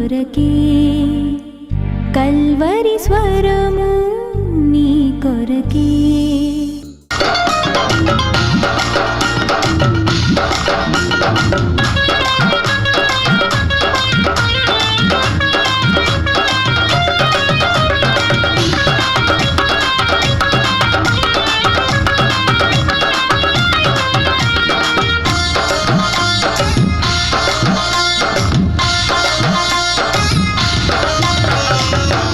కొరకే కల్వరి స్వరము నీ కొరకే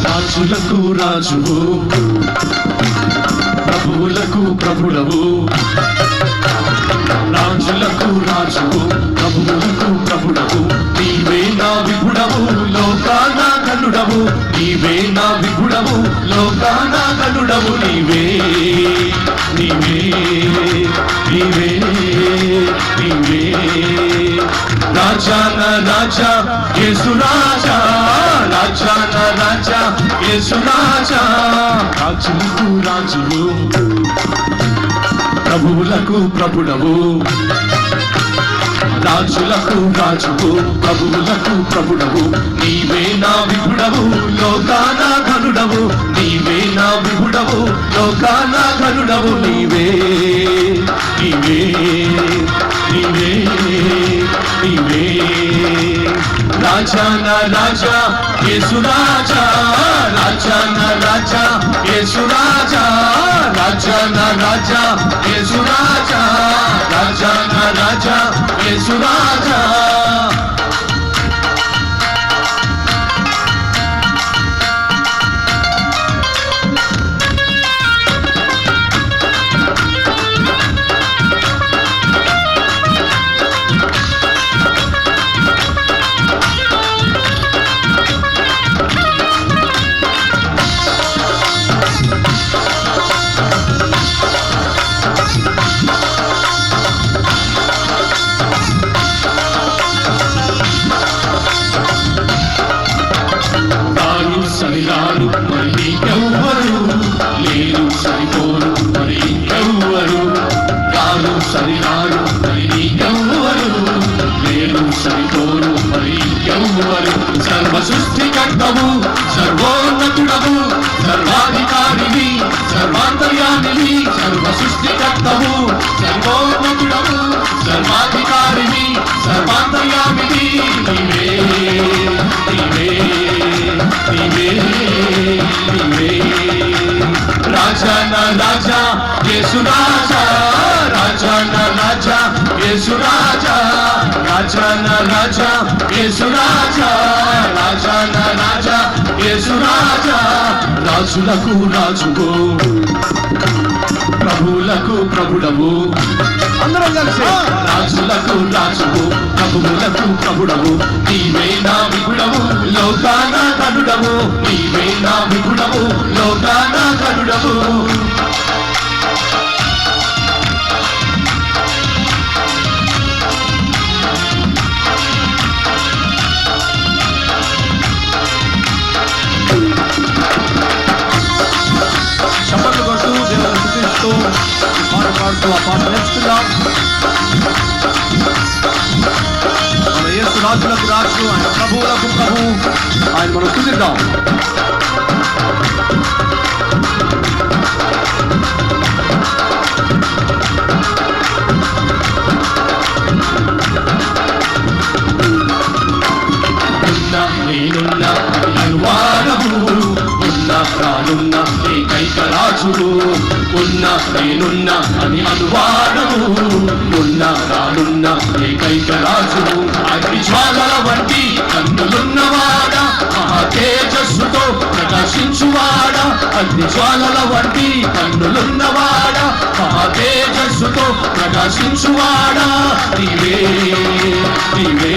రాజులకు రాజువు ప్రభువులకు ప్రభుడవు రాజులకు రాజువు ప్రభువులకు ప్రభుడవు నీవే నా విభుడవు లోకాన గనుడవు నీవే నా విభుడవు లోకాన గనుడవు నీవే నీవే నీవే నీవే రాజా నా రాజా యేసు రాజా రాజా నా రాజా యేసు రాజా రాజులకు రాజువు ప్రభువులకు ప్రభుడవు రాజులకు రాజువు ప్రభువులకు ప్రభుడవు నీవే నా విభుడవు లోకాన ఘనుడవు నీవే నా విభుడవు లోకాన ఘనుడవు నీవే నీవే నీవే నీవే రాజా నా రాజా యేసు రాజా రాజా నా రాజా యేసు రాజా రాజా నా రాజా యేసు రాజా రాజా నా రాజా యేసు రాజా సరిరారు మరి ఇంకెవ్వరు లేరు సరిపోరు మరి ఇంకెవ్వరు రారు సరిరారు మరి ఇంకెవ్వరు లేరు సరిపోరు మరి ఇంకెవ్వరు సర్వ సృష్టికర్తవు సర్వోన్నతుడవు సర్వాధికారివి సర్వాంతర్యామివి సర్వ సృష్టికర్తవు సర్వోన్నతుడవు సర్వాధికారివి సర్వాంతర్యామివి నీవే నీవే నీవే నీవే రాజా నా రాజా యేసు రాజా రాజా నా రాజా యేసు రాజా రాజా నా రాజా యేసు రాజా రాజా నా రాజా యేసు రాజా రాజులకు రాజువు ప్రభువులకు ప్రభుడవు అందరం కలిసి రాజులకు రాజువు ప్రభువులకు ప్రభుడవు నీవే నా విభుడవు లోకాన గనుడవు నీవే నా విభుడవు లోకాన గనుడవు చప్పట్లు కొడుతూ దేవుని స్తుతిస్తూ పాడుతూ ఆ పాట నేర్చుకుందాం. మన యేసు రాజులకు రాజు ఆయన ప్రభువులకు ప్రభు ఆయన మనం స్తుతిద్దాం. నేనున్న అనువాదము ఉన్న రానున్న ఏకైక రాజువు ఉన్న నేనున్న అని అనువాదము ఉన్న రానున్న ఏకైక రాజువు అగ్ని జ్వాలల వంటి కన్నులున్నవాడ మహా తేజస్సుతో ప్రకాశించువాడ అగ్ని జ్వాలల వంటి కన్నులున్నవాడ మహా తేజస్సుతో ప్రకాశించువాడ నీవే నీవే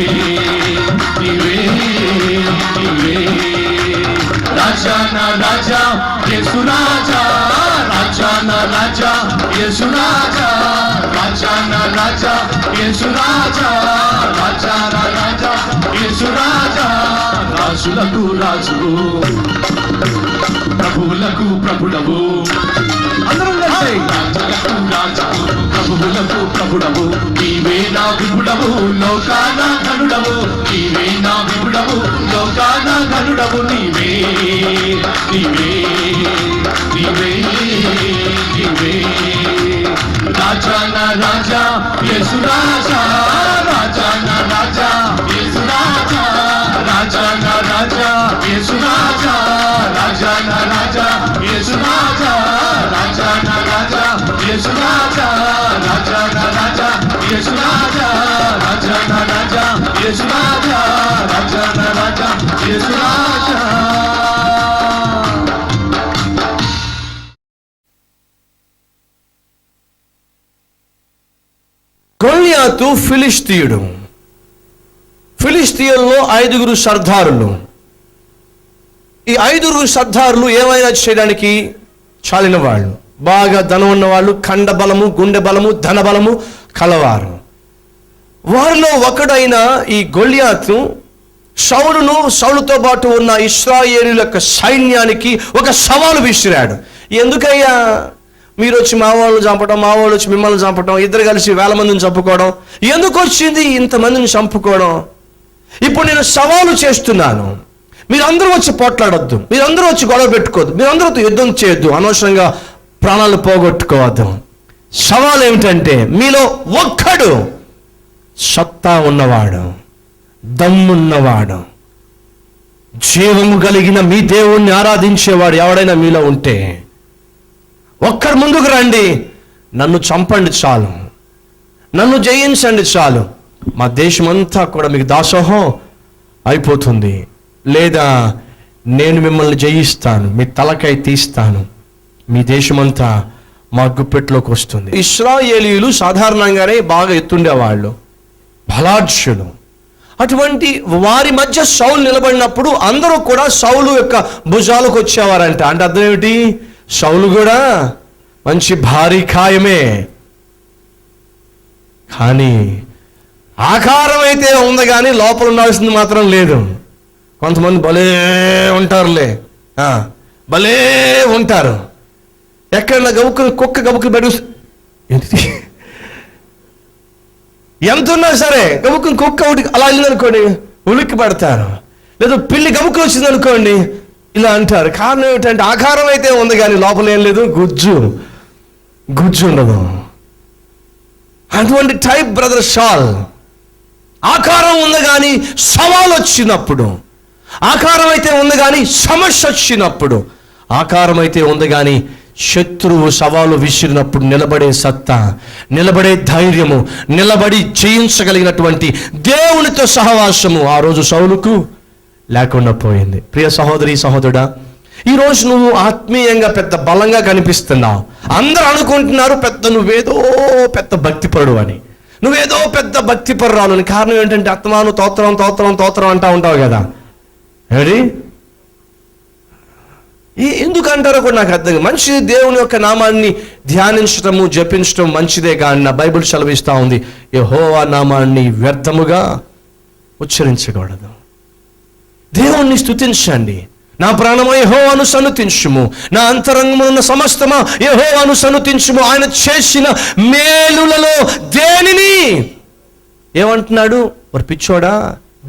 నీవే నీవే రాజా నా రాజా యేసు రాజా రాజా నా రాజా యేసు రాజా రాజా నా రాజా యేసు రాజా రాజా నా రాజా యేసు రాజా రాజులకు రాజువు ప్రభువులకు ప్రభుడవు అందరం కలిసి రాజులకు రాజువు ప్రభువులకు ప్రభుడవు నీవే నా విభుడవు లోకాన ఘనుడవు నీవే నా విభుడవు గనుడవు లోకాన గనుడవు నీవే నీవే నీవే నీవే రాజా నా రాజా యేసు రాజా రాజా నా రాజా యేసు రాజా రాజా నా రాజా యేసు రాజా రాజా నా రాజా యేసు రాజా రాజా నా రాజా యేసు రాజా రాజా నా రాజా యేసు రాజా రాజా నా రాజా యేసు రాజా రాజా నా రాజా యేసు రాజా. గొల్యాతు ఫిలిష్తీయుడు. ఫిలిష్తీయుల్లో 5 సర్దారులు. ఈ 5 సర్దారులు ఏమైనా చేయడానికి చాలిన వాళ్ళు, బాగా ధనం ఉన్నవాళ్ళు, ఖండ బలము, గుండె బలము, ధన బలము కలవారు. వారిలో ఒకడైన ఈ గొల్యాతు సౌలుతో పాటు ఉన్న ఇశ్రాయేలీయుల యొక్క సైన్యానికి ఒక సవాలు విసిరాడు. ఎందుకయ్యా మీరు వచ్చి మా వాళ్ళు చంపడం, మా వాళ్ళు వచ్చి మిమ్మల్ని చంపడం, ఇద్దరు కలిసి 1000 మందిని చంపుకోవడం, ఎందుకు వచ్చింది ఇంతమందిని చంపుకోవడం? ఇప్పుడు నేను సవాలు చేస్తున్నాను, మీరందరూ వచ్చి పోట్లాడొద్దు, మీరందరూ వచ్చి గొడవ పెట్టుకోవద్దు, మీరందరూ యుద్ధం చేయొద్దు, అనవసరంగా ప్రాణాలు పోగొట్టుకోవద్దు. సవాల్ ఏమిటంటే మీలో ఒక్కడు సత్తా ఉన్నవాడు, దమ్మున్నవాడు, జీవము కలిగిన మీ దేవుణ్ణి ఆరాధించేవాడు ఎవడైనా మీలో ఉంటే ఒక్కడు ముందుకు రండి, నన్ను చంపండి చాలు, నన్ను జయించండి చాలు, మా దేశమంతా కూడా మీకు దాసోహం అయిపోతుంది. లేదా నేను మిమ్మల్ని జయిస్తాను, మీ తలకై తీస్తాను, మీ దేశమంతా మా గుప్పెట్లోకి వస్తుంది. ఇశ్రాయేలీయులు సాధారణంగానే బాగా ఎత్తుండేవాళ్ళు, బలాఢ్యులు. అటువంటి వారి మధ్య సౌలు నిలబడినప్పుడు అందరూ కూడా సౌలు యొక్క భుజాలకు వచ్చేవారంట. అంటే అర్థం ఏమిటి? సౌలు కూడా మంచి భారీ కాయమే, కానీ ఆకారం అయితే ఉంది కానీ లోపల ఉండాల్సింది మాత్రం లేదు. కొంతమంది భలే ఉంటారులే, భలే ఉంటారు. ఎక్కడన్నా కుక్క గబుక్కులు పెట్టు, ఎంత ఉన్నా సరే గబుక్కుని కుక్క ఒకటి అలా వెళ్ళిందనుకోండి ఉలిక్కి పడతారు. లేదా పిల్లి గబుక్కులు వచ్చింది అనుకోండి ఇలా అంటారు. కారణం ఏమిటంటే ఆకారం అయితే ఉంది కానీ లోపల ఏం లేదు, గుజ్జు ఉండదు. అటువంటి టైప్ బ్రదర్ షాల్. ఆకారం ఉంది కానీ సవాల్ వచ్చినప్పుడు, ఆకారం అయితే ఉంది కానీ సమస్య వచ్చినప్పుడు, ఆకారం అయితే ఉంది కానీ శత్రువు సవాలు విసిరినప్పుడు నిలబడే సత్తా, నిలబడే ధైర్యము, నిలబడి జయించగలిగినటువంటి దేవునితో సహవాసము ఆ రోజు సౌలుకు లేకుండా పోయింది. ప్రియ సహోదరి సహోదరుడా, ఈరోజు నువ్వు ఆత్మీయంగా పెద్ద బలంగా కనిపిస్తున్నావు. అందరూ అనుకుంటున్నారు నువ్వేదో పెద్ద భక్తిపరుడు అని, నువ్వేదో పెద్ద భక్తిపరురాలు అని. కారణం ఏంటంటే ఆత్మాను తోత్రం అంటా ఉంటావు కదా. ఏడి ఎందుకు అంటారో కూడా నాకు అర్థం. మంచిది, దేవుని యొక్క నామాన్ని ధ్యానించటము జపించటం మంచిదే, కానీ నా బైబిల్ సెలవిస్తూ ఉంది యెహోవా నామాన్ని వ్యర్థముగా ఉచ్చరించకూడదు. దేవుణ్ణి స్తుతించండి. నా ప్రాణమా యెహోవాను సన్నుతించుము, నా అంతరంగమున ఉన్న సమస్తమా యెహోవాను సన్నుతించుము. ఆయన చేసిన మేలులలో దేనిని ఏమంటున్నాడు? మరి పిచ్చోడా,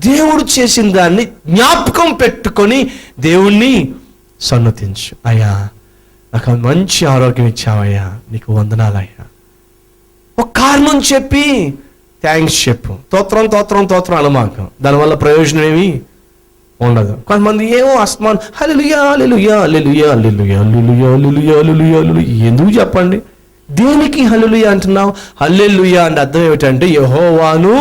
దేవుడు చేసిన దాన్ని జ్ఞాపకం పెట్టుకొని దేవుణ్ణి సన్నుతించు. అయ్యా నాకు మంచి ఆరోగ్యం ఇచ్చావయ్యా, నీకు వందనాలయ్యా. ఒక కారణం చెప్పి థ్యాంక్స్ చెప్పు. తోత్రం అనమాకం, దానివల్ల ప్రయోజనం ఏమి ఉండదు. కొంతమంది ఏమో అస్మాన్ హల్లెలూయా హల్లెలూయా హల్లెలూయా హల్లెలూయా హల్లెలూయా హల్లెలూయా హల్లెలూయా హల్లెలూయా. ఎందుకు చెప్పండి? దేనికి హల్లెలూయా అంటున్నావు? హల్లెలూయా అంటే అర్థం ఏమిటంటే యెహోవాను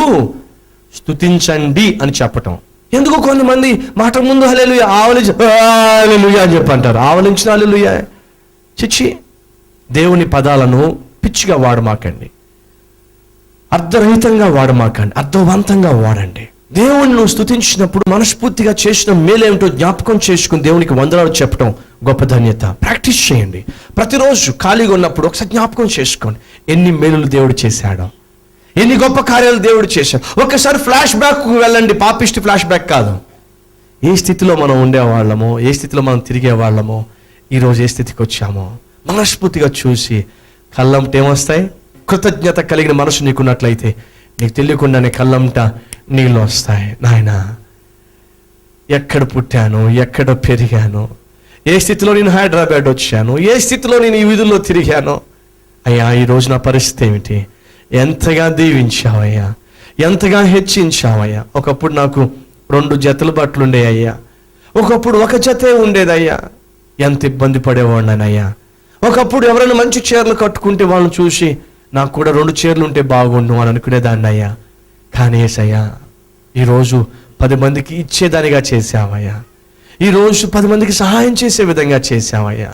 స్తుతించండి అని చెప్పటం. ఎందుకు కొంతమంది మాట ముందు హల్లెలూయా హల్లెలూయా అని చెప్పంటారు. ఆవలించిన హల్లెలూయా. చిచ్చి, దేవుని పదాలను పిచ్చిగా వాడమాకండి, అర్థరహితంగా వాడమాకండి, అర్థవంతంగా వాడండి. దేవుని నువ్వు స్తుతించినప్పుడు మనస్ఫూర్తిగా చేసిన మేలేమిటో జ్ఞాపకం చేసుకుని దేవునికి వందనాలు చెప్పడం గొప్ప ధన్యత. ప్రాక్టీస్ చేయండి. ప్రతిరోజు ఖాళీగా ఉన్నప్పుడు ఒకసారి జ్ఞాపకం చేసుకోండి, ఎన్ని మేలులు దేవుడు చేశాడో, ఎన్ని గొప్ప కార్యాలు దేవుడు చేశాడు. ఒకసారి ఫ్లాష్ బ్యాక్ వెళ్ళండి. పాపిస్ట్ ఫ్లాష్ బ్యాక్ కాదు. ఏ స్థితిలో మనం ఉండేవాళ్ళమో, ఏ స్థితిలో మనం తిరిగేవాళ్ళమో, ఈరోజు ఏ స్థితికి వచ్చామో మనస్ఫూర్తిగా చూసి కళ్ళంట ఏమొస్తాయి? కృతజ్ఞత కలిగిన మనసు నీకున్నట్లయితే నీకు తెలియకుండానే కళ్ళంట నీళ్ళు వస్తాయి. నాయనా ఎక్కడ పుట్టాను, ఎక్కడ పెరిగాను, ఏ స్థితిలో నేను హైదరాబాద్ వచ్చాను, ఏ స్థితిలో నేను ఈ వీధుల్లో తిరిగాను. అయ్యా ఈరోజు నా పరిస్థితి ఏమిటి? ఎంతగా దీవించావయ్యా, ఎంతగా హెచ్చించావయ్యా. ఒకప్పుడు నాకు 2 జతలు బట్టలు ఉండేవయ్యా, ఒకప్పుడు 1 జతే ఉండేదయ్యా. ఎంత ఇబ్బంది పడేవాడినయ్యా. ఒకప్పుడు ఎవరైనా మంచి చీరలు కట్టుకుంటే వాళ్ళని చూసి నాకు కూడా 2 చీరలు ఉంటే బాగుండు అని అనుకునేదాన్ని అయ్యా. కానీ యేసయ్యా ఈరోజు 10 మందికి ఇచ్చేదానిగా చేశావయ్యా. ఈరోజు 10 మందికి సహాయం చేసే విధంగా చేశావయ్యా.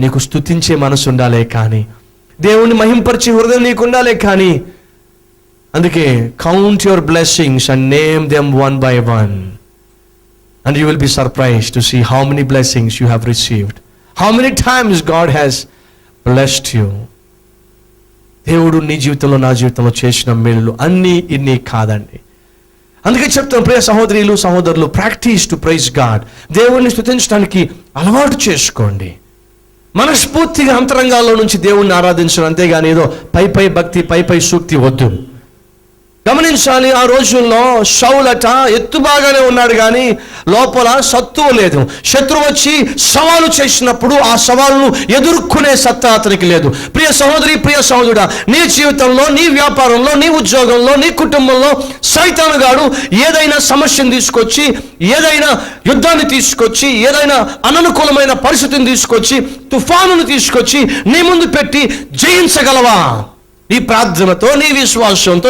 నీకు స్తుతించే మనసు ఉండాలే కానీ, దేవుణ్ణి మహింపరిచే హృదయం నీకు ఉండాలే కానీ. అందుకే count your blessings and name them one by one and you will be surprised to see how many blessings you have received, how many times God has blessed you. దేవుడు నీ జీవితంలో నా జీవితంలో చేసిన మేలులు అన్నీ ఇన్ని కాదండి. అందుకే చెప్తాను ప్రియ సహోదరులు సహోదరులు, ప్రాక్టీస్ టు ప్రైజ్ గాడ్. దేవుణ్ణి స్తుతించడానికి అలవాటు చేసుకోండి. మనస్ఫూర్తిగా అంతరంగాల్లో నుంచి దేవుణ్ణి ఆరాధించడం, అంతేగాని ఏదో పై భక్తి పై సూక్తి వద్దు. గమనించాలి, ఆ రోజుల్లో షౌలట ఎత్తు బాగానే ఉన్నాడు కానీ లోపల సత్తువ లేదు. శత్రువు వచ్చి సవాలు చేసినప్పుడు ఆ సవాలును ఎదుర్కొనే సత్తా అతనికి లేదు. ప్రియ సహోదరి, ప్రియ సహోదరుడా, నీ జీవితంలో, నీ వ్యాపారంలో, నీ ఉద్యోగంలో, నీ కుటుంబంలో సైతానుగాడు ఏదైనా సమస్యను తీసుకొచ్చి, ఏదైనా యుద్ధాన్ని తీసుకొచ్చి, ఏదైనా అననుకూలమైన పరిస్థితిని తీసుకొచ్చి, తుఫానును తీసుకొచ్చి నీ ముందు పెట్టి జయించగలవా? నీ ప్రార్థనతో, నీ విశ్వాసంతో,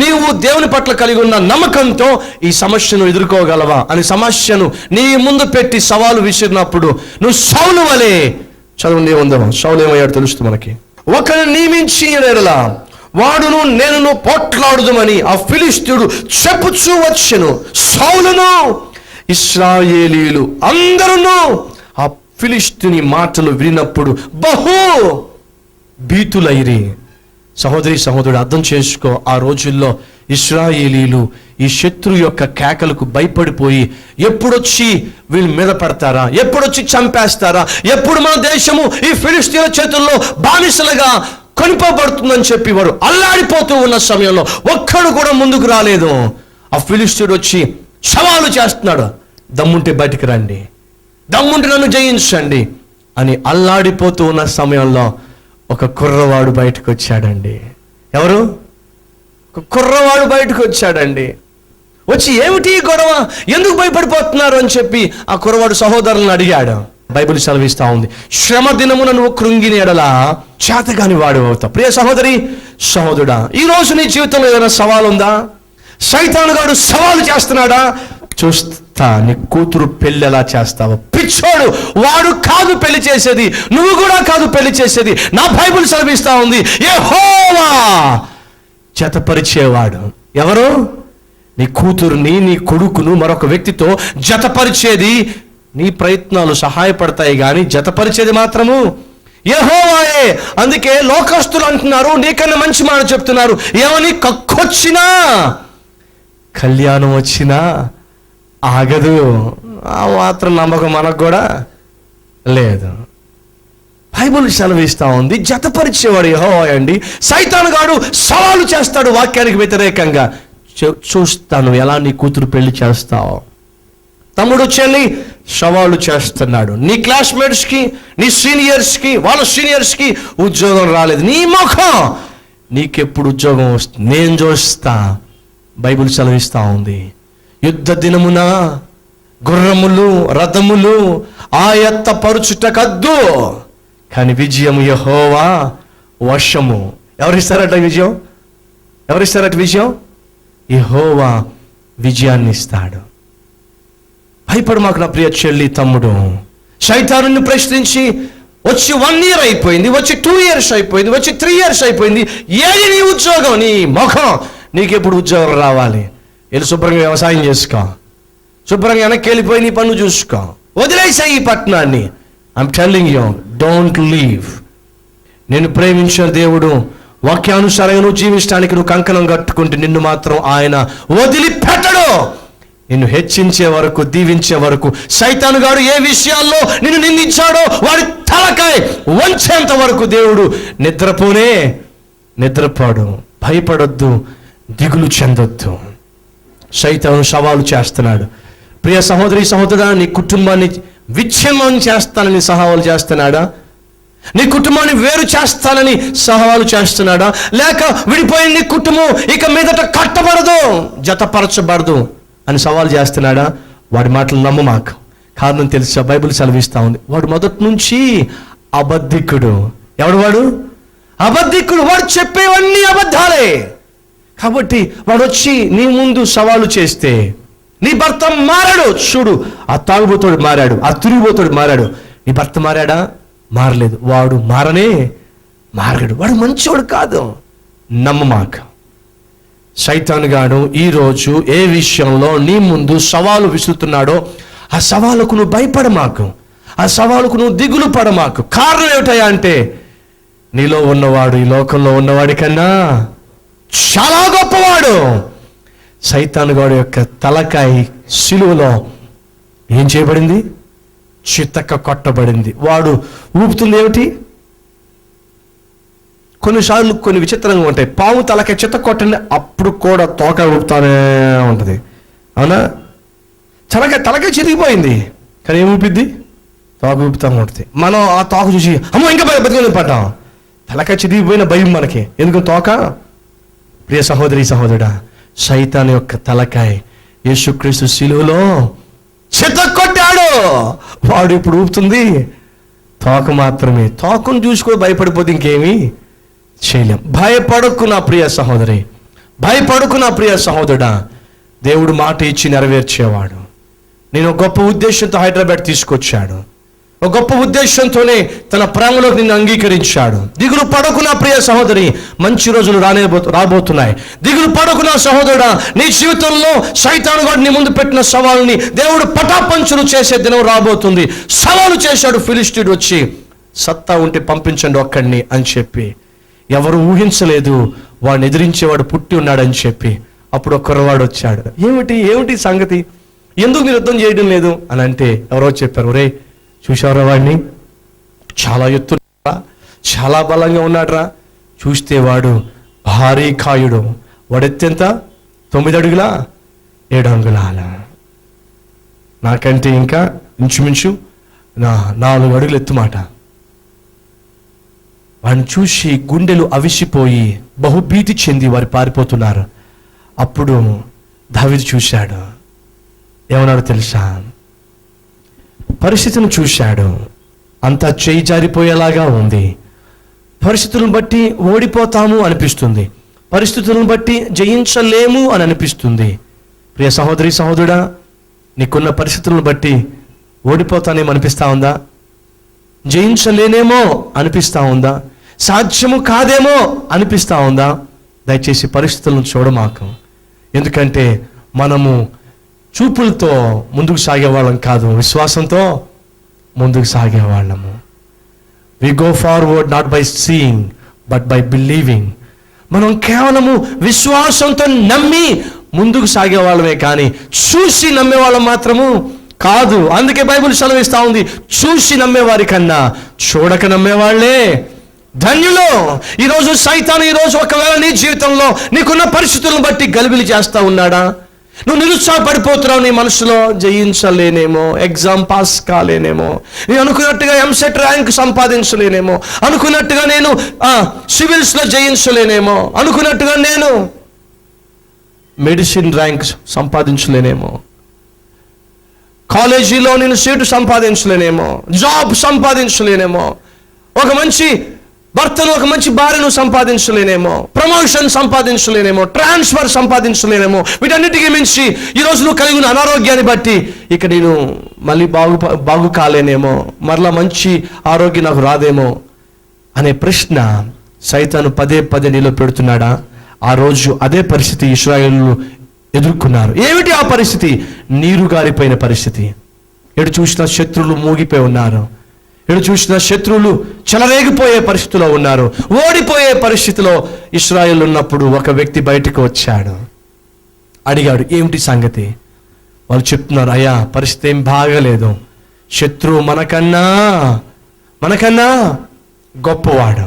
నీవు దేవుని పట్ల కలిగి ఉన్న నమ్మకంతో ఈ సమస్యను ఎదుర్కోగలవా అని సమస్యను నీ ముందు పెట్టి సవాలు విసిరినప్పుడు నువ్వు సౌలు వలె, చదువు ఉందాం, సౌలు ఏమయ్యాడు తెలుస్తుంది మనకి. ఒకరిని నియమించి ఎడలా వాడును నేనును పోట్లాడుదుమని ఆ ఫిలిష్తీయుడు చెప్పుచూ వచ్చెను. సౌలును ఇశ్రాయేలీయులు అందరూ ఆ ఫిలిష్తీయుని మాటలు విన్నప్పుడు బహు భీతులైరి. సహోదరి సహోదరుడు అర్థం చేసుకో, ఆ రోజుల్లో ఇశ్రాయేలీలు ఈ శత్రు యొక్క కేకలకు భయపడిపోయి ఎప్పుడొచ్చి వీళ్ళ మీద పడతారా, ఎప్పుడొచ్చి చంపేస్తారా, ఎప్పుడు మన దేశము ఈ ఫిలిష్తీయుల చేతుల్లో బానిసలుగా కొనిపోబడుతుందని చెప్పి వారు అల్లాడిపోతూ ఉన్న సమయంలో ఒక్కడు కూడా ముందుకు రాలేదు. ఆ ఫిలిష్తీయుడు వచ్చి సవాలు చేస్తున్నాడు, దమ్ముంటే బయటికి రండి, దమ్ముంటే నన్ను జయించండి అని అల్లాడిపోతూ ఉన్న సమయంలో ఒక కుర్రవాడు బయటకు వచ్చాడండి. ఎవరు? ఒక కుర్రవాడు బయటకు వచ్చాడండి. వచ్చి ఏమిటి గొడవ, ఎందుకు భయపడిపోతున్నారు అని చెప్పి ఆ కుర్రవాడు సహోదరులను అడిగాడు. బైబిల్ సెలవిస్తా ఉంది, శ్రమ దినమున నువ్వు కృంగిన ఎడలా చేతగాని వాడు అవుతావు. ప్రియ సహోదరి సహోదరుడా, ఈ రోజు నీ జీవితంలో ఏదైనా సవాలు ఉందా? సైతానుగాడు సవాలు చేస్తున్నాడా? చూస్తా నీ కూతురు పెళ్ళి ఎలా చేస్తావో. పిచ్చోడు, వాడు కాదు పెళ్లి చేసేది, నువ్వు కూడా కాదు పెళ్లి చేసేది. నా బైబిల్ సెలవిస్తా ఉంది, యెహోవా జతపరిచేవాడు. ఎవరు? నీ కూతురుని, నీ కొడుకును మరొక వ్యక్తితో జతపరిచేది. నీ ప్రయత్నాలు సహాయపడతాయి కానీ జతపరిచేది మాత్రము యెహోవాయే. అందుకే లోకస్తులు అంటున్నారు, నీకన్నా మంచి మాట చెప్తున్నారు, ఏమని? కక్కొచ్చినా కళ్యాణం వచ్చినా ఆగదు. ఆ మాత్రం నమ్మకం మనకు కూడా లేదు. బైబిల్ సెలవిస్తా ఉంది, జతపరిచేవాడు యెహోవా అండి. సైతానుగాడు సవాలు చేస్తాడు వాక్యానికి వ్యతిరేకంగా. చూస్తాను ఎలా నీ కూతురు పెళ్లి చేస్తావు. తమ్ముడు చెల్లి సవాలు చేస్తున్నాడు. నీ క్లాస్మేట్స్కి, నీ సీనియర్స్కి, వాళ్ళ సీనియర్స్కి ఉద్యోగం రాలేదు. నీ ముఖం, నీకెప్పుడు ఉద్యోగం వస్తుంది నేను చూస్తా. బైబిల్ సెలవిస్తా ఉంది, యుద్ధ దినమున గుర్రములు రథములు ఆయత్త పరుచుటకద్దు, కానీ విజయము యెహోవా వశము. ఎవరిస్తారట విజయం? ఎవరిస్తారట విజయం? యెహోవా విజయాన్ని ఇస్తాడు. భయపడు మాకు నా ప్రియ చెల్లి తమ్ముడు. సైతానుని ప్రశ్నించి వచ్చి 1 year అయిపోయింది, వచ్చి 2 years అయిపోయింది, వచ్చి 3 years అయిపోయింది. ఏది నీ ఉద్యోగం? నీ ముఖం. నీకెప్పుడు ఉద్యోగం రావాలి? వెళ్ళి శుభ్రంగా వ్యవసాయం చేసుకో, శుభ్రంగా వెనక్కి వెళ్ళిపోయి నీ పనులు చూసుకో, వదిలేసా ఈ పట్టణాన్ని. I'm telling you, don't leave. నేను ప్రేమించిన దేవుడు వాక్యానుసారంగా నువ్వు జీవించడానికి నువ్వు కంకణం కట్టుకుంటే నిన్ను మాత్రం ఆయన వదిలిపెట్టడు. నిన్ను హెచ్చించే వరకు, దీవించే వరకు. సైతానుగాడు ఏ విషయాల్లో నిన్ను నిందించాడో వాడి తలకాయ వంచేంత వరకు దేవుడు నిద్రపోడు. భయపడొద్దు, దిగులు చెందొద్దు. సైతాను సవాలు చేస్తున్నాడు. ప్రియ సహోదరి సహోదరా, నీ కుటుంబాన్ని విచ్ఛిన్నం చేస్తానని సవాలు చేస్తున్నాడా? నీ కుటుంబాన్ని వేరు చేస్తానని సవాలు చేస్తున్నాడా? లేక విడిపోయిన నీ కుటుంబం ఇక మీదట కట్టబడదు, జతపరచబడదు అని సవాలు చేస్తున్నాడా? వాడి మాటలు నమ్మమాకు. కారణం తెలుసా? బైబిల్ సెలవిస్తా ఉంది, వాడు మొదటి నుంచి అబద్ధికుడు. ఎవడు వాడు? అబద్ధికుడు. వాడు చెప్పేవన్నీ అబద్ధాలే. కాబట్టి వాడు వచ్చి నీ ముందు సవాలు చేస్తే, నీ భర్త మారాడు, చూడు ఆ తాగుబోతుడు మారాడు, ఆ తిరిగిపోతుడు మారాడు, నీ భర్త మారాడా? మారలేదు. వాడు మారడు. వాడు మంచివాడు కాదు. నమ్మమాక. సైతాను గాడు ఈరోజు ఏ విషయంలో నీ ముందు సవాలు విసురుతున్నాడో ఆ సవాలుకు నువ్వు భయపడమాకు, ఆ సవాలుకు నువ్వు దిగులు పడమాకు. కారణం ఏమిటయా అంటే, నీలో ఉన్నవాడు ఈ లోకంలో ఉన్నవాడి కన్నా చాలా గొప్పవాడు. సైతాను గాడి యొక్క తలకాయ సిలువలో ఏం చేయబడింది? చితక కొట్టబడింది. వాడు ఊపుతుంది ఏమిటి? కొన్నిసార్లు కొన్ని విచిత్రంగా ఉంటాయి. పాము తలకాయ చితక కొట్టండి, అప్పుడు కూడా తోక ఊపుతానే ఉంటుంది. అవునా? తలకాయ చిరిగిపోయింది, కానీ ఏం ఊపిద్ది? తోక ఊపుతా ఉంటుంది. మనం ఆ తోక చూసి అమ్మో ఇంకా బతికి పడ్డాం. తలకాయ చిరిగిపోయిన భయం మనకి. ఎందుకు? తోక. ప్రియ సహోదరి సహోదరుడా, సైతాను యొక్క తలకాయ యేసుక్రీస్తు శిలువలో చితక్కొట్టాడు. వాడు ఇప్పుడు ఊపుతుంది తోక మాత్రమే. తోకను చూసుకొని భయపడిపోతే ఇంకేమీ చేయలేం. భయపడకు నా ప్రియ సహోదరి, భయపడకు నా ప్రియ సహోదరుడా. దేవుడు మాట ఇచ్చి నెరవేర్చేవాడు. నేను గొప్ప ఉద్దేశంతో హైదరాబాద్ తీసుకొచ్చాడు. ఒక గొప్ప ఉద్దేశంతోనే తన ప్రేమలోకి నిన్ను అంగీకరించాడు. దిగులు పడకు నా ప్రియ సహోదరి, మంచి రోజులు రాబోతున్నాయి. దిగులు పడకు నా సహోదరుడా. నీ జీవితంలో సైతాను గాడు నీ ముందు పెట్టిన సవాల్ని దేవుడు పటాపంచులు చేసే దినం రాబోతుంది. సవాలు చేశాడు ఫిలిష్తీయుడు వచ్చి, సత్తా ఉంటే పంపించండి ఒక్కడిని అని చెప్పి. ఎవరు ఊహించలేదు వాడిని ఎదిరించేవాడు పుట్టి ఉన్నాడని చెప్పి. అప్పుడు ఒక్కరివాడు వచ్చాడు. ఏమిటి సంగతి, ఎందుకు మీరు యుద్ధం చేయడం లేదు అని అంటే, ఎవరో చెప్పారు, ఒరే చూసావురా వాడిని, చాలా ఎత్తురా, చాలా బలంగా ఉన్నాడురా. చూస్తే వాడు భారీ కాయుడు. వాడు ఎత్తెంత? 9 అడుగుల 7 అంగుళాల. నాకంటే ఇంకా ఇంచుమించు 4 అడుగులు ఎత్తుమాట. వాడిని చూసి గుండెలు అవిసిపోయి బహుభీతి చెంది వారు పారిపోతున్నారు. అప్పుడు దావీదు చూశాడు. ఏమన్నాడు తెలుసా? పరిస్థితిని చూశాడు. అంతా చేయి జారిపోయేలాగా ఉంది. పరిస్థితులను బట్టి ఓడిపోతాము అనిపిస్తుంది, పరిస్థితులను బట్టి జయించలేము అని అనిపిస్తుంది. ప్రియ సహోదరి సహోదరుడా, నీకున్న పరిస్థితులను బట్టి ఓడిపోతానేమో అనిపిస్తా ఉందా? జయించలేనేమో అనిపిస్తా ఉందా? సాధ్యము కాదేమో అనిపిస్తా ఉందా? దయచేసి పరిస్థితులను చూడమాకు. ఎందుకంటే మనము చూపులతో ముందుకు సాగేవాళ్ళం కాదు, విశ్వాసంతో ముందుకు సాగేవాళ్ళము. We go forward not by seeing but by believing. మనం కేవలము విశ్వాసంతో నమ్మి ముందుకు సాగేవాళ్ళమే కానీ చూసి నమ్మేవాళ్ళం మాత్రము కాదు. అందుకే బైబిల్ సెలవిస్తా ఉంది, చూసి నమ్మేవారి కన్నా చూడక నమ్మేవాళ్లే ధన్యులు. ఈరోజు సైతాను ఈరోజు ఒకవేళ నీ జీవితంలో నీకున్న పరిస్థితులను బట్టి గలిబిలి చేస్తా ఉన్నాడా? నువ్వు నిరుత్సాహపడిపోతున్నావు. నీ మనసులో జయించలేనేమో, ఎగ్జామ్ పాస్ కాలేనేమో, నేను అనుకున్నట్టుగా ఎంసెట్ ర్యాంక్ సంపాదించలేనేమో, అనుకున్నట్టుగా నేను సివిల్స్లో జయించలేనేమో, అనుకున్నట్టుగా నేను మెడిసిన్ ర్యాంక్ సంపాదించలేనేమో, కాలేజీలో నేను సీటు సంపాదించలేనేమో, జాబ్ సంపాదించలేనేమో, ఒక మంచి భర్తను ఒక మంచి భార్యను సంపాదించలేనేమో, ప్రమోషన్ సంపాదించలేనేమో, ట్రాన్స్ఫర్ సంపాదించలేనేమో. వీటన్నిటికీ మించి ఈరోజు నువ్వు కలిగి ఉన్న అనారోగ్యాన్ని బట్టి ఇక నేను మళ్ళీ బాగు కాలేనేమో, మరలా మంచి ఆరోగ్యం నాకు రాదేమో అనే ప్రశ్న సైతాను పదే నీలో పెడుతున్నాడా? ఆ రోజు అదే పరిస్థితి ఇశ్రాయేలు ఎదుర్కొన్నారు. ఏమిటి ఆ పరిస్థితి? నీరు గారిపోయిన పరిస్థితి. ఎటు చూసినా శత్రువులు మూగిపోయి ఉన్నారు. ఎటు చూసిన శత్రువులు చెలరేగిపోయే పరిస్థితిలో ఉన్నారు. ఓడిపోయే పరిస్థితిలో ఇశ్రాయేలు ఉన్నప్పుడు ఒక వ్యక్తి బయటకు వచ్చాడు. అడిగాడు, ఏమిటి సంగతి? వాళ్ళు చెప్తున్నారు, అయ్యా పరిస్థితి ఏం బాగలేదు, శత్రువు మనకన్నా గొప్పవాడు,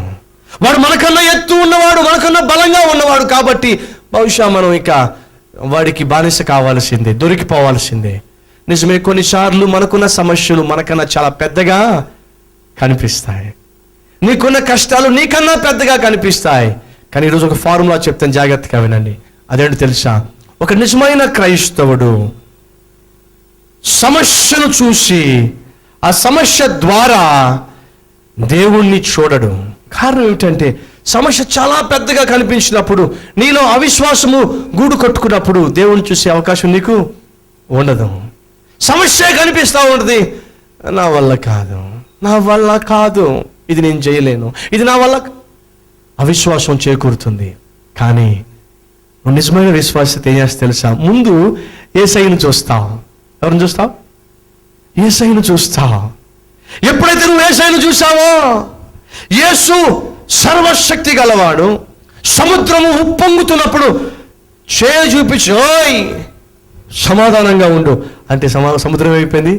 వాడు మనకన్నా ఎత్తు ఉన్నవాడు, మనకన్నా బలంగా ఉన్నవాడు. కాబట్టి బహుశా మనం ఇక వాడికి బానిస కావాల్సిందే, దొరికిపోవాల్సిందే. నిజమే, కొన్నిసార్లు మనకున్న సమస్యలు మనకన్నా చాలా పెద్దగా కనిపిస్తాయి. నీకున్న కష్టాలు నీకన్నా పెద్దగా కనిపిస్తాయి. కానీ ఈరోజు ఒక ఫార్ములా చెప్తాను, జాగ్రత్తగా వినండి. అదేంటో తెలుసా? ఒక నిజమైన క్రైస్తవుడు సమస్యను చూసి ఆ సమస్య ద్వారా దేవుణ్ణి చూడడు. కారణం ఏమిటంటే, సమస్య చాలా పెద్దగా కనిపించినప్పుడు, నీలో అవిశ్వాసము గూడు కట్టుకున్నప్పుడు దేవుణ్ణి చూసే అవకాశం నీకు ఉండదు. సమస్య కనిపిస్తూ ఉంటుంది, నా వల్ల కాదు, నా వల్ల కాదు, ఇది నేను చేయలేను, ఇది నా వల్ల. అవిశ్వాసం చేకూరుతుంది. కానీ నువ్వు నిజమైన విశ్వాసత ఏం చేస్తా తెలుసా? ముందు యేసయ్యను చూస్తావు. ఎవరిని చూస్తావు? యేసయ్యను చూస్తావు. ఎప్పుడైతే నువ్వు యేసయ్యను చూసావో, యేసు సర్వశక్తి గలవాడు. సముద్రము ఉప్పొంగుతున్నప్పుడు చేయి చూపించి ఓయ్ సమాధానంగా ఉండు అంటే సముద్రం అయిపోయింది,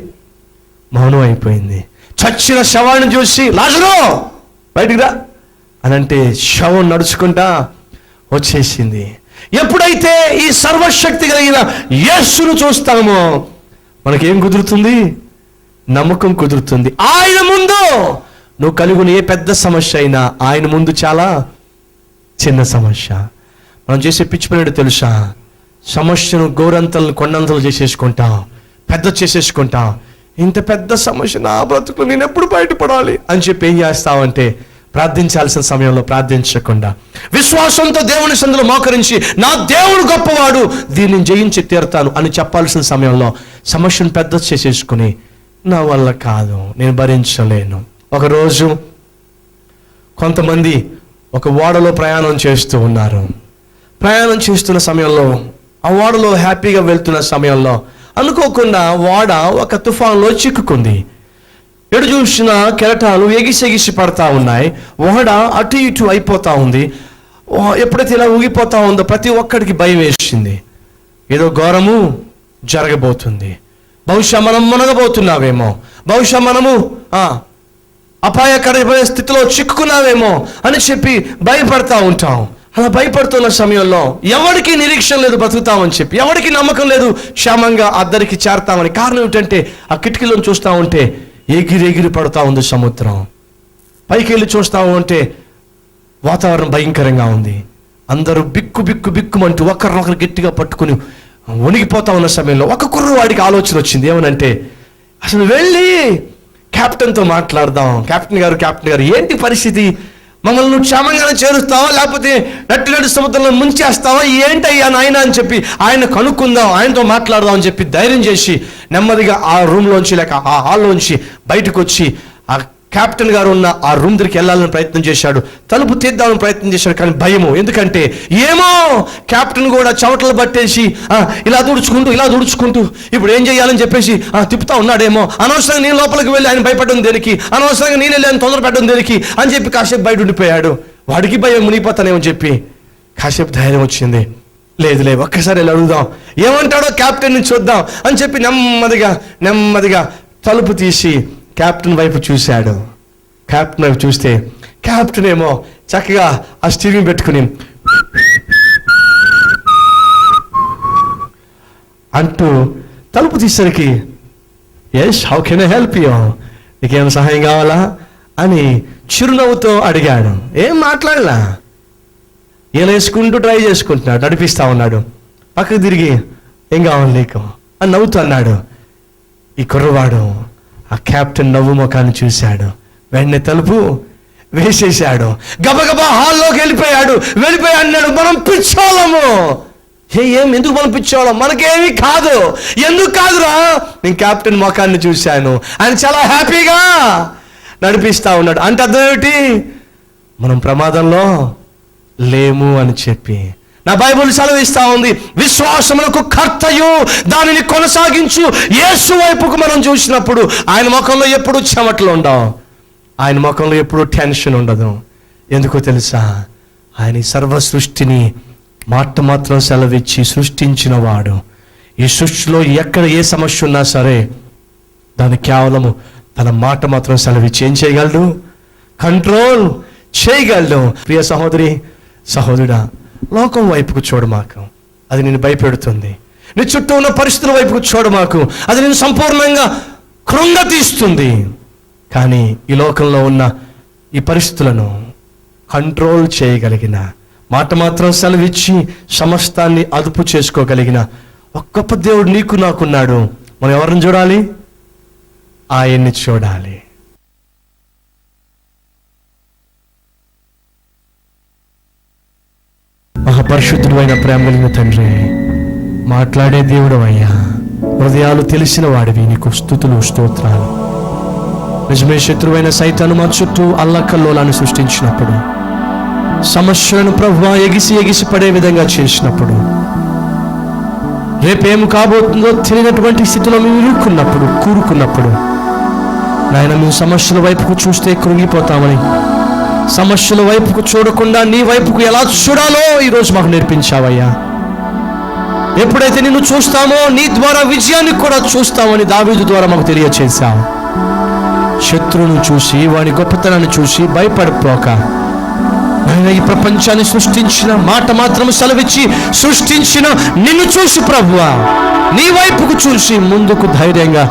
మౌనం అయిపోయింది. చచ్చిన శవాన్ని చూసి లాజరు బయటికి రా అని అంటే శవం నడుచుకుంటా వచ్చేసింది. ఎప్పుడైతే ఈ సర్వశక్తి కలిగిన యేసును చూస్తామో మనకేం కుదురుతుంది? నమ్మకం కుదురుతుంది. ఆయన ముందు నువ్వు కలిగిన ఏ పెద్ద సమస్య అయినా ఆయన ముందు చాలా చిన్న సమస్య. మనం చేసే పిచ్చి పని తెలుసా? సమస్యను గోరంతలను కొండంతలు చేసేసుకుంటాం, పెద్ద చేసేసుకుంటాం. ఇంత పెద్ద సమస్య నా బ్రతుకులు నేను ఎప్పుడు బయటపడాలి అని చెప్పి ఏం చేస్తావంటే, ప్రార్థించాల్సిన సమయంలో ప్రార్థించకుండా విశ్వాసంతో దేవుని సందులో మోకరించి నా దేవుడు గొప్పవాడు, దీన్ని జయించి తీరుతాను అని చెప్పాల్సిన సమయంలో సమస్యను పెద్ద చేసేసుకుని నా వల్ల కాదు, నేను భరించలేను. ఒకరోజు కొంతమంది ఒక ఓడలో ప్రయాణం చేస్తూ ఉన్నారు. ప్రయాణం చేస్తున్న సమయంలో, ఆ ఓడలో హ్యాపీగా వెళ్తున్న సమయంలో అనుకోకుండా ఓడ ఒక తుఫాన్లో చిక్కుకుంది. ఎడు చూసిన కెరటాలు ఎగిసి పడతా ఉన్నాయి. ఓడ అటు ఇటు అయిపోతా ఉంది. ఎప్పుడైతే ఇలా ఊగిపోతా ఉందో ప్రతి ఒక్కడికి భయం వేసింది. ఏదో ఘోరము జరగబోతుంది, బహుశా మనం మునగబోతున్నావేమో, బహుశా మనము అపాయకరమైన స్థితిలో చిక్కుకున్నావేమో అని చెప్పి భయపడతా ఉంటాం. అలా భయపడుతున్న సమయంలో ఎవరికి నిరీక్షణ లేదు బతుకుతామని చెప్పి, ఎవరికి నమ్మకం లేదు క్షేమంగా అద్దరికి చేరతామని. కారణం ఏమిటంటే, ఆ కిటికీలను చూస్తూ ఉంటే ఎగిరి పడుతూ ఉంది సముద్రం. పైకి వెళ్ళి చూస్తూ ఉంటే వాతావరణం భయంకరంగా ఉంది. అందరూ బిక్కుమంటూ ఒకరినొకరు గట్టిగా పట్టుకుని వణిగిపోతా ఉన్న సమయంలో ఒక కుర్రవాడికి ఆలోచన వచ్చింది. ఏమనంటే, అసలు వెళ్ళి కెప్టెన్తో మాట్లాడదాం. కెప్టెన్ గారు ఏంటి పరిస్థితి, మమ్మల్ని నువ్వు క్షేమంగానే చేరుస్తావా లేకపోతే నట్టు సముద్రంలో ముంచేస్తావా, ఏంటయ్యా నాయన అని చెప్పి ఆయన కనుక్కుందాం, ఆయనతో మాట్లాడదాం అని చెప్పి ధైర్యం చేసి నెమ్మదిగా ఆ రూమ్లోంచి లేక ఆ హాల్లోంచి బయటకు వచ్చి ఆ కెప్టెన్ గారు ఉన్న ఆ రూమ్ దగ్గరికి వెళ్ళాలని ప్రయత్నం చేశాడు. తలుపు తీద్దామని ప్రయత్నం చేశాడు, కానీ భయము. ఎందుకంటే ఏమో కెప్టెన్ కూడా చెమటలు పట్టేసి ఇలా దుడుచుకుంటూ ఇప్పుడు ఏం చేయాలని చెప్పేసి తిప్పుతా ఉన్నాడేమో, అనవసరంగా నేను లోపలికి వెళ్ళి ఆయన భయపడడం దేనికి, అనవసరంగా నేను వెళ్ళి ఆయన తొందర పెట్టడం దేనికి అని చెప్పి కాసేపు బయట ఉండిపోయాడు. వాడికి భయం, మునిగిపోతానేమని చెప్పి కాసేపు ధైర్యం వచ్చింది. లేదు ఒక్కసారి వెళ్ళి అడుగుదాం, ఏమంటాడో కెప్టెన్ని చూద్దాం అని చెప్పి నెమ్మదిగా తలుపు తీసి కెప్టెన్ వైపు చూశాడు. కెప్టెన్ వైపు చూస్తే కెప్టెన్ ఏమో చక్కగా ఆ స్టీరింగ్ పెట్టుకుని అంటూ తలుపు తీసేసరికి yes how can I help you, నీకేమైనా సహాయం కావాలా అని చిరునవ్వుతో అడిగాడు. ఏం మాట్లాడలా, ఏలేసుకుంటూ ట్రై చేసుకుంటున్నాడు, నడిపిస్తా ఉన్నాడు. పక్కకు తిరిగి ఏం కావాలి నీకు అని నవ్వుతూ అన్నాడు. ఈ కుర్రవాడు ఆ కెప్టెన్ నవ్వు ముఖాన్ని చూశాడు, వెంటనే తలుపు వేసేశాడు. గబగబా హాల్లోకి వెళ్ళిపోయి అన్నాడు, మనం పిచ్చోళము. ఎందుకు మనం పిచ్చోళం, మనకేమీ కాదు. ఎందుకు కాదురా, నేను కెప్టెన్ ముఖాన్ని చూశాను, ఆయన చాలా హ్యాపీగా నడిపిస్తా ఉన్నాడు. అంటే అర్థం ఏమిటి, మనం ప్రమాదంలో లేము అని చెప్పి. నా బైబిల్ సెలవిస్తా ఉంది, విశ్వాసమునకు కర్తయు దానిని కొనసాగించు యేసు వైపుకు మనం చూసినప్పుడు ఆయన ముఖంలో ఎప్పుడు చెమటలు ఉండవు, ఆయన ముఖంలో ఎప్పుడు టెన్షన్ ఉండదు. ఎందుకో తెలుసా, ఆయన సర్వ సృష్టిని మాట మాత్రం సెలవిచ్చి సృష్టించిన వాడు. ఈ సృష్టిలో ఎక్కడ ఏ సమస్య ఉన్నా సరే దాన్ని కేవలము తన మాట మాత్రం సెలవిచ్చి ఏం చేయగలడు, కంట్రోల్ చేయగలడు. ప్రియ సహోదరి సహోదరుడా, లోకం వైపుకు చూడు మాకు, అది నిన్ను భయపెడుతుంది. నీ చుట్టూ ఉన్న పరిస్థితుల వైపుకు చూడమాకు. అది నేను సంపూర్ణంగా కృంగతీస్తుంది. కానీ ఈ లోకంలో ఉన్న ఈ పరిస్థితులను కంట్రోల్ చేయగలిగిన, మాట మాత్రం సెలవిచ్చి సమస్తాన్ని అదుపు చేసుకోగలిగిన ఒక గొప్ప దేవుడు నీకు నాకున్నాడు. మనం ఎవరిని చూడాలి? ఆయన్ని చూడాలి. మహాపరిశుద్ధుడు అయిన ప్రేమ కలిగిన తండ్రి, మాట్లాడే దేవుడు అయ్యా, హృదయాలు తెలిసిన వాడివి, నీకు స్తుతులు స్తోత్రాలు. నిజమే, శత్రువైన సైతాను మా చుట్టూ అల్లకల్లోలాన్ని సృష్టించినప్పుడు, సమస్యలను ప్రభువా ఎగిసి పడే విధంగా చేసినప్పుడు, రేపేం కాబోతుందో తెలియనటువంటి స్థితిలో మేము ఇరుక్కున్నప్పుడు, కూరుకున్నప్పుడు, నాయన మేము సమస్యల వైపుకు చూస్తే కృంగిపోతామని, సమస్యల వైపుకు చూడకుండా నీ వైపుకు ఎలా చూడాలో ఈరోజు మాకు నేర్పించావయ్యా. ఎప్పుడైతే నిన్ను చూస్తామో నీ ద్వారా విజయాన్ని కూడా చూస్తామని దావీదు ద్వారా మాకు తెలియచేశావు. శత్రువును చూసి, వాడి గొప్పతనాన్ని చూసి భయపడిపోక, ఆయన ఈ ప్రపంచాన్ని సృష్టించిన, మాట మాత్రం సెలవిచ్చి సృష్టించిన నిన్ను చూసి ప్రభువా, నీ వైపుకు చూసి ముందుకు ధైర్యంగా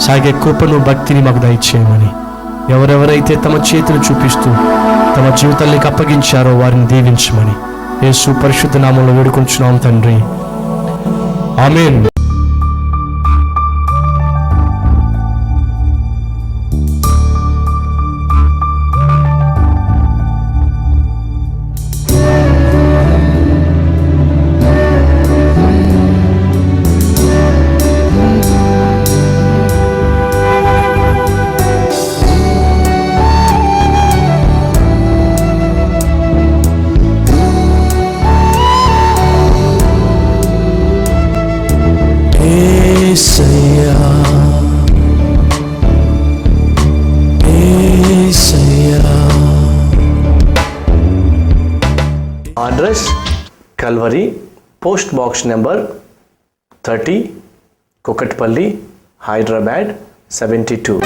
సాగే కృపను, భక్తిని మాకు దయచేయమని, ఎవరెవరైతే తమ చేతులు చూపిస్తూ తమ జీవితానికి అప్పగించారో వారిని దీవించమని యేసు పరిశుద్ధ నామంలో వేడుకుంటున్నాం తండ్రి. ఆమేన్. Address Calvary, post box number 30, Kukatpally, Hyderabad 72.